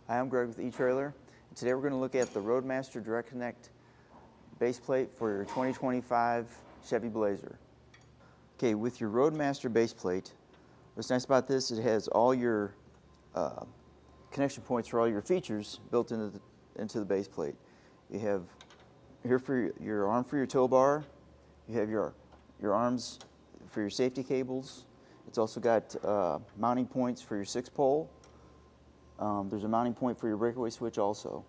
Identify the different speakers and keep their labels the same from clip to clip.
Speaker 1: Hi, I'm Greg with eTrailer. Today we're going to look at the Roadmaster Direct Connect base plate for your 2025 Chevy Blazer. Okay, with your Roadmaster base plate, what's nice about this, it has all your connection points for all your features built into the base plate. You have here for your arm for your tow bar. You have your arms for your safety cables. It's also got mounting points for your 6-pole. There's a mounting point for your breakaway switch also.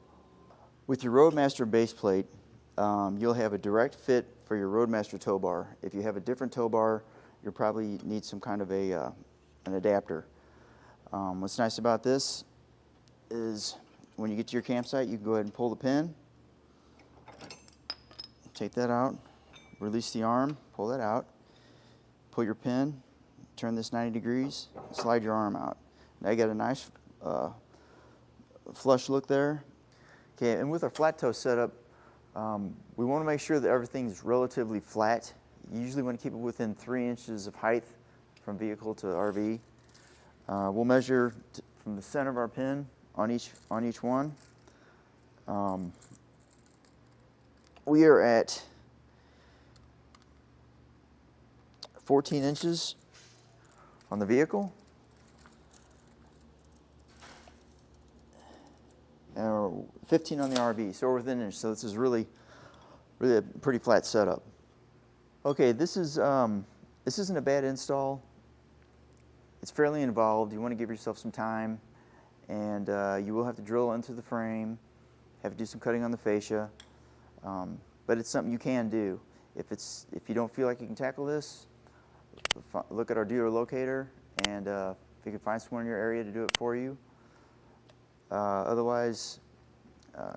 Speaker 1: With your Roadmaster base plate, you'll have a direct fit for your Roadmaster tow bar. If you have a different tow bar, you'll probably need some kind of an adapter. What's nice about this is when you get to your campsite, you can go ahead and pull the pin, take that out, release the arm, pull that out, pull your pin, turn this 90 degrees, slide your arm out. Now you got a nice flush look there. Okay, and with our flat toe setup, we want to make sure that everything's relatively flat. You usually want to keep it within 3 inches of height from vehicle to RV. We'll measure from the center of our pin on each one. We are at 14 inches on the vehicle. 15 on the RV, so we're within an inch. So this is really a pretty flat setup. Okay, this isn't a bad install. It's fairly involved. You want to give yourself some time, and you will have to drill into the frame, have to do some cutting on the fascia, but it's something you can do. If you don't feel like you can tackle this, look at our dealer locator, and if you can find someone in your area to do it for you. Otherwise,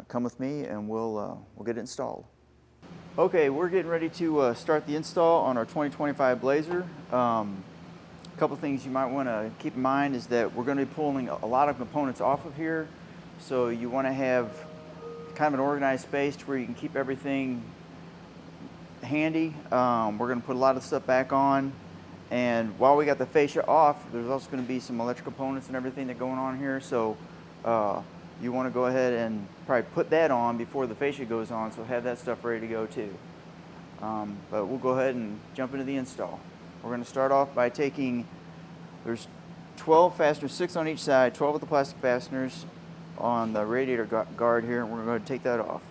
Speaker 1: come with me and we'll get it installed. Okay, we're getting ready to start the install on our 2025 Blazer. A couple things you might want to keep in mind is that we're going to be pulling a lot of components off of here, so you want to have kind of an organized space to where you can keep everything handy. We're going to put a lot of stuff back on, and while we got the fascia off, there's also going to be some electrical components and everything that going on here, so you want to go ahead and probably put that on before the fascia goes on, so have that stuff ready to go too. But we'll go ahead and jump into the install. We're going to start off by there's 12 fasteners, 6 on each side, 12 with the plastic fasteners on the radiator guard here, and we're going to take that off.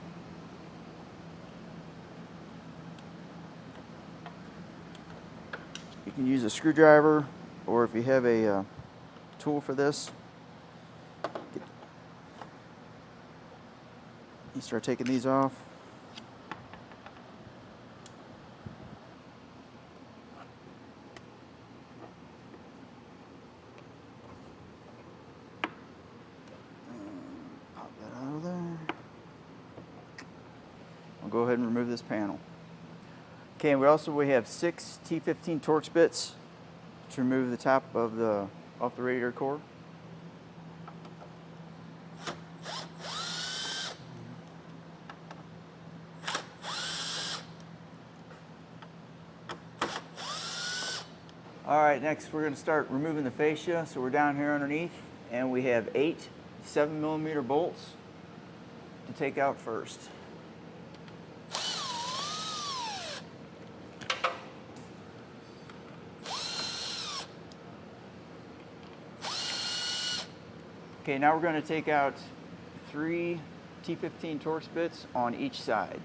Speaker 1: You can use a screwdriver, or if you have a tool for this, you start taking these off. Pop that out of there. I'll go ahead and remove this panel. Okay, and we have 6 T15 Torx bits to remove the top of off the radiator core. All right, next we're going to start removing the fascia. So we're down here underneath, and we have 8 7mm bolts to take out first. Okay, now we're going to take out 3 T15 Torx bits on each side.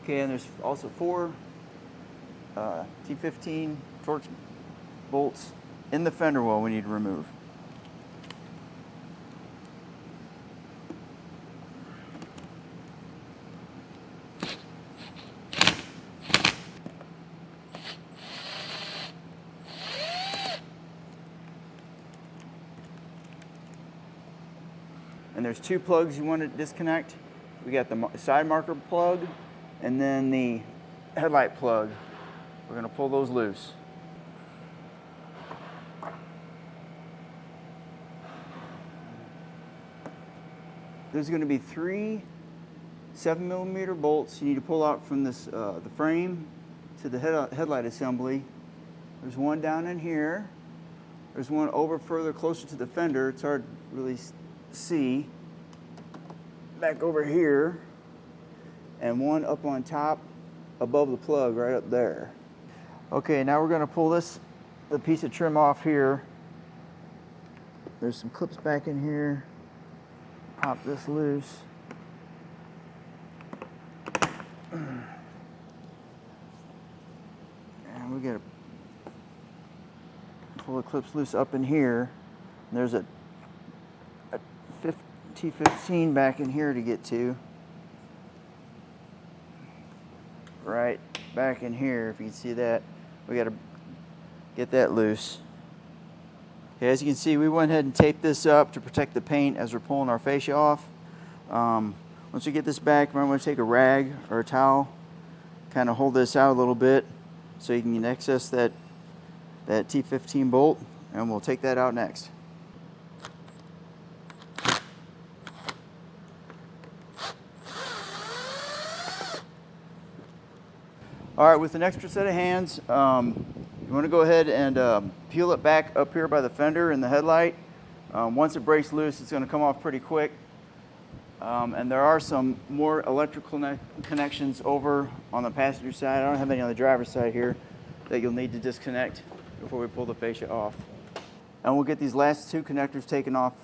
Speaker 1: Okay, and there's also 4 T15 Torx bolts in the fender well we need to remove. And there's 2 plugs you want to disconnect. We got the side marker plug and then the headlight plug. We're going to pull those loose. there's going to be 3 7mm bolts you need to pull out from this the frame to the headlight assembly. There's one down in here. There's one over further closer to the fender. It's hard to really see. Back over here. And one up on top above the plug right up there. Okay, now we're going to pull the piece of trim off here. There's some clips back in here. Pop this loose. And we got to pull the clips loose up in here. And there's a T15 back in here to get to. Right back in here, if you can see that. We got to get that loose. Okay, as you can see, we went ahead and taped this up to protect the paint as we're pulling our fascia off. Once we get this back, I'm going to take a rag or a towel, kind of hold this out a little bit so you can access that T15 bolt, and we'll take that out next. All right, with an extra set of hands, you want to go ahead and peel it back up here by the fender and the headlight. Once it breaks loose, it's going to come off pretty quick. And there are some more electrical connections over on the passenger side. I don't have any on the driver's side here that you'll need to disconnect before we pull the fascia off. And we'll get these last 2 connectors taken off.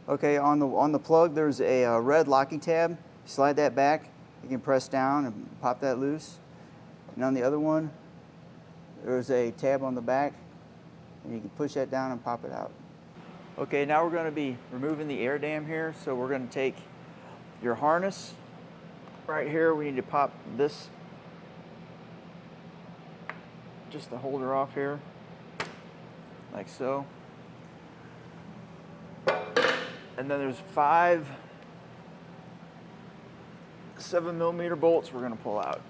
Speaker 1: Okay, on the plug there's a red locking tab. Slide that back, you can press down and pop that loose. And on the other one, there's a tab on the back, and you can push that down and pop it out. Okay, now we're going to be removing the air dam here. So we're going to take your harness. Right here, we need to pop this, just the holder off here, like so. And then there's 5 7mm bolts we're going to pull out.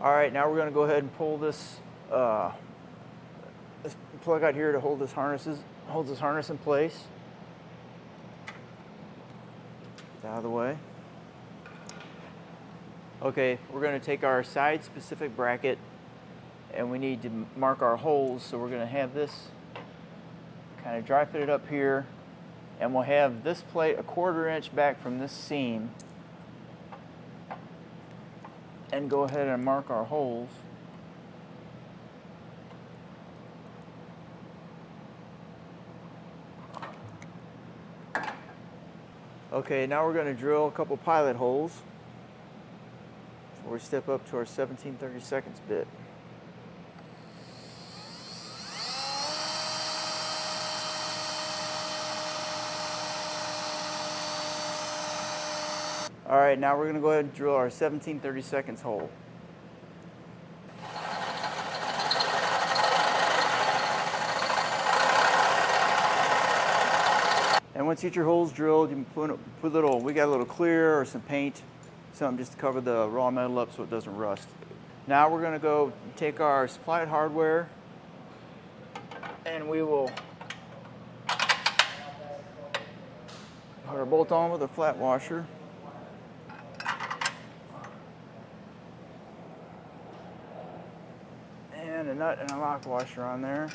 Speaker 1: All right, now we're going to go ahead and pull this plug out here to hold this harness in place. Get out of the way. Okay, we're going to take our side-specific bracket, and we need to mark our holes. So we're going to have this kind of dry fitted up here, and we'll have this plate 1/4 inch back from this seam. And go ahead and mark our holes. Okay, now we're going to drill a couple pilot holes before we step up to our 17/32 bit. All right, now we're going to go ahead and drill our 17/32 hole. And once you get your holes drilled, you can put we got a little clear or some paint, something just to cover the raw metal up so it doesn't rust. Now we're going to go take our supplied hardware, and we will put our bolt on with a flat washer. And a nut and a lock washer on there.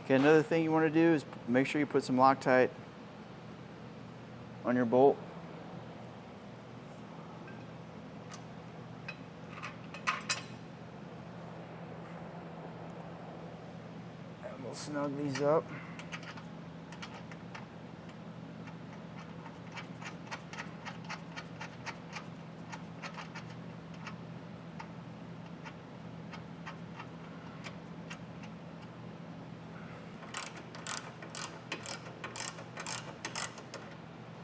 Speaker 1: Okay, another thing you want to do is make sure you put some Loctite on your bolt. And we'll snug these up.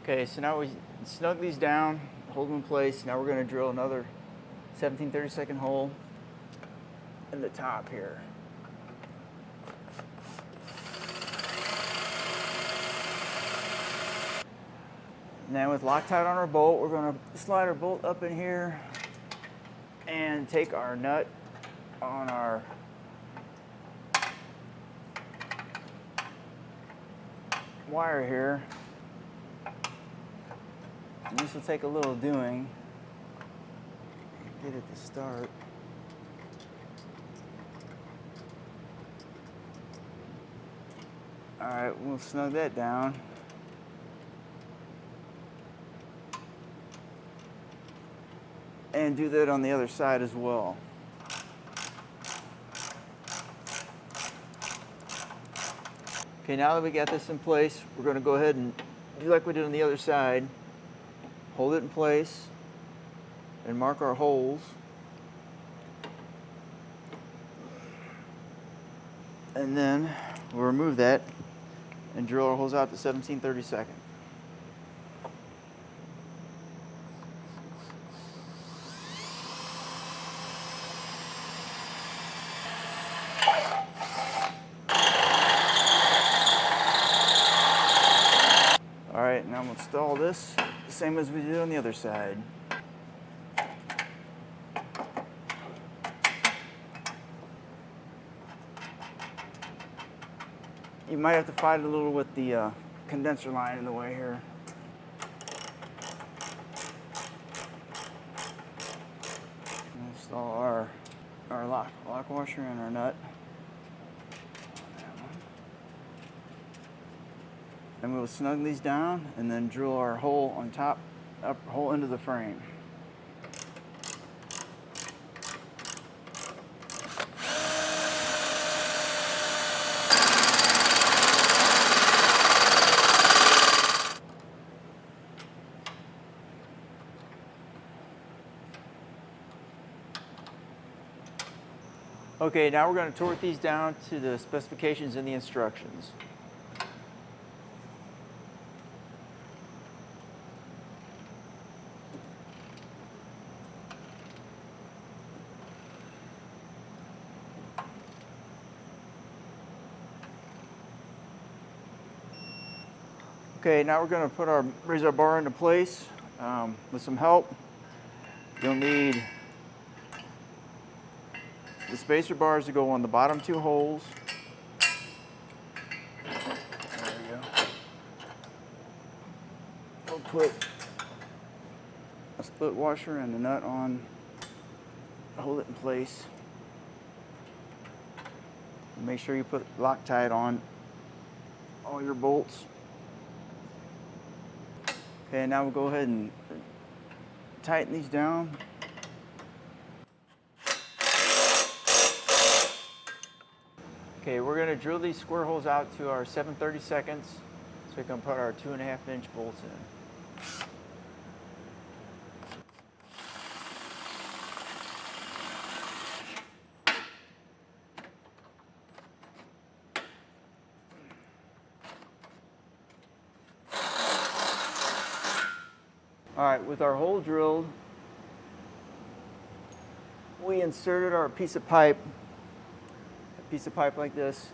Speaker 1: Okay, so now we snug these down, hold them in place. Now we're going to drill another 17/32 hole in the top here. Now with Loctite on our bolt, we're going to slide our bolt up in here and take our nut on our wire here. And this will take a little doing. Get it to start. All right, we'll snug that down. And do that on the other side as well. Okay, now that we got this in place, we're going to go ahead and do like we did on the other side. Hold it in place and mark our holes. And then we'll remove that and drill our holes out to 17/32. All right, now I'm going to install this the same as we did on the other side. You might have to fight a little with the condenser line in the way here. Install our lock washer and our nut. And we'll snug these down and then drill our hole on top, hole into the frame. Okay, now we're going to torque these down to the specifications in the instructions. Okay, now we're going to raise our bar into place with some help. You'll need the spacer bars to go on the bottom two holes. There we go. We'll put a split washer and a nut on, hold it in place. Make sure you put Loctite on all your bolts. Okay, now we'll go ahead and tighten these down. Okay, we're going to drill these square holes out to our 7/32 so we can put our 2.5-inch bolts in. All right, with our hole drilled, we inserted our piece of pipe like this,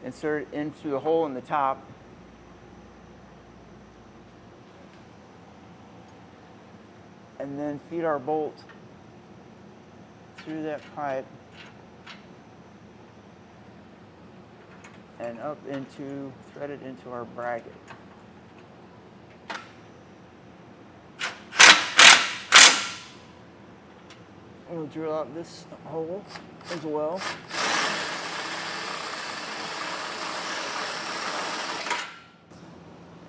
Speaker 1: insert it into the hole in the top. And then feed our bolt through that pipe and up into, thread it into our bracket. We'll drill out this hole as well.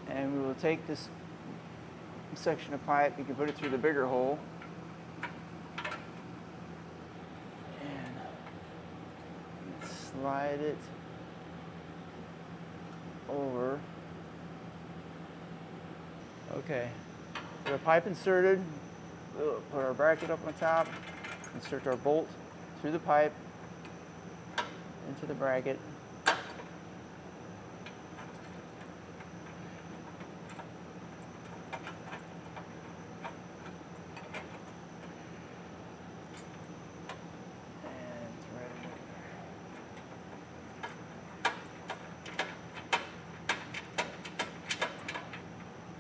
Speaker 1: And we will take this section of pipe, you can put it through the bigger hole. And slide it over. Okay, with our pipe inserted, we'll put our bracket up on top, insert our bolt through the pipe into the bracket.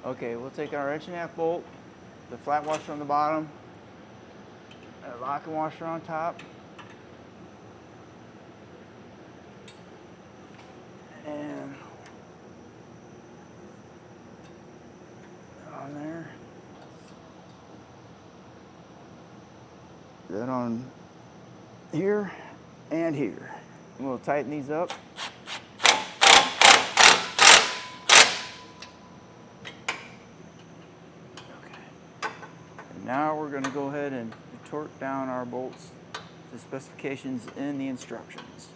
Speaker 1: Okay, we'll take our inch and a half bolt, the flat washer on the bottom, and a locking washer on top. And on there. Then on here and here. And we'll tighten these up. Now we're going to go ahead and torque down our bolts to specifications in the instructions.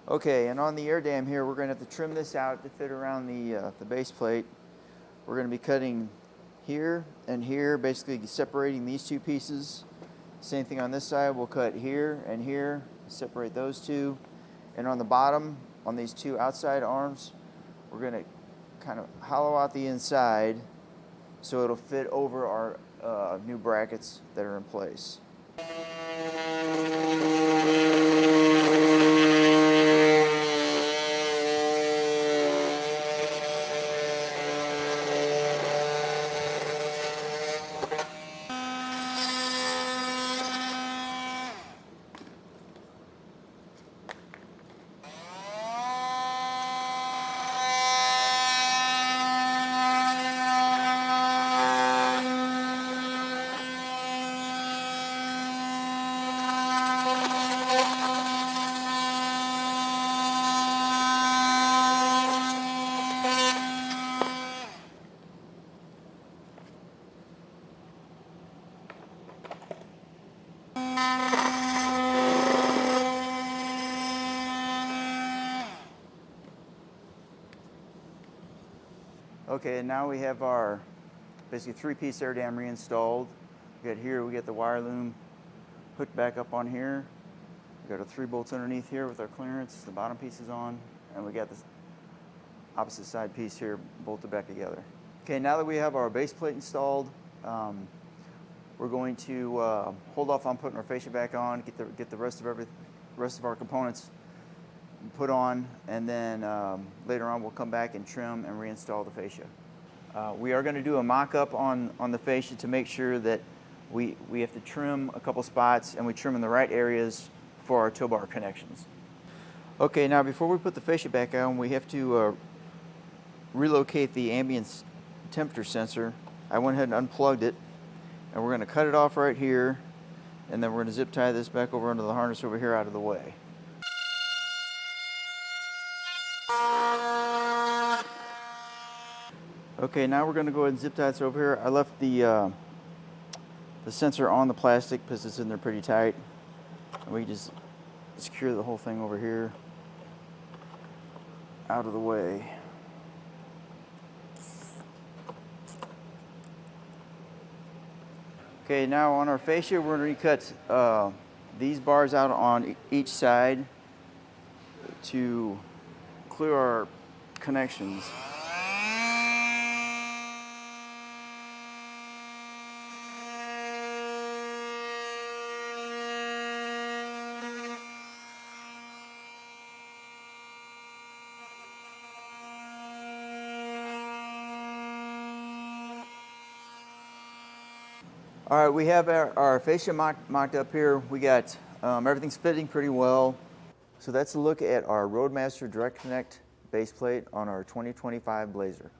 Speaker 1: Okay, and on the air dam here, we're going to have to trim this out to fit around the base plate. We're going to be cutting here and here, basically separating these two pieces. Same thing on this side, we'll cut here and here, separate those two. And on the bottom, on these two outside arms, we're going to kind of hollow out the inside so it'll fit over our new brackets that are in place. Okay, and now we have our basically three-piece air dam reinstalled. We got here, we got the wire loom hooked back up on here. We got our 3 bolts underneath here with our clearance. The bottom piece is on, and we got this opposite side piece here bolted back together. Okay, now that we have our base plate installed, we're going to hold off on putting our fascia back on, get the rest of our components put on, and then later on we'll come back and trim and reinstall the fascia. We are going to do a mock-up on the fascia to make sure that we have to trim a couple spots and we trim in the right areas for our tow bar connections. Okay, now before we put the fascia back on, we have to relocate the ambient temperature sensor. I went ahead and unplugged it, and we're going to cut it off right here, and then we're going to zip tie this back over under the harness over here out of the way. Okay, now we're going to go ahead and zip tie this over here. I left the sensor on the plastic because it's in there pretty tight. And we just secure the whole thing over here out of the way. Okay, now on our fascia, we're going to recut these bars out on each side to clear our connections. All right, we have our fascia mocked up here. We got everything's fitting pretty well. So that's a look at our Roadmaster Direct Connect base plate on our 2025 Blazer.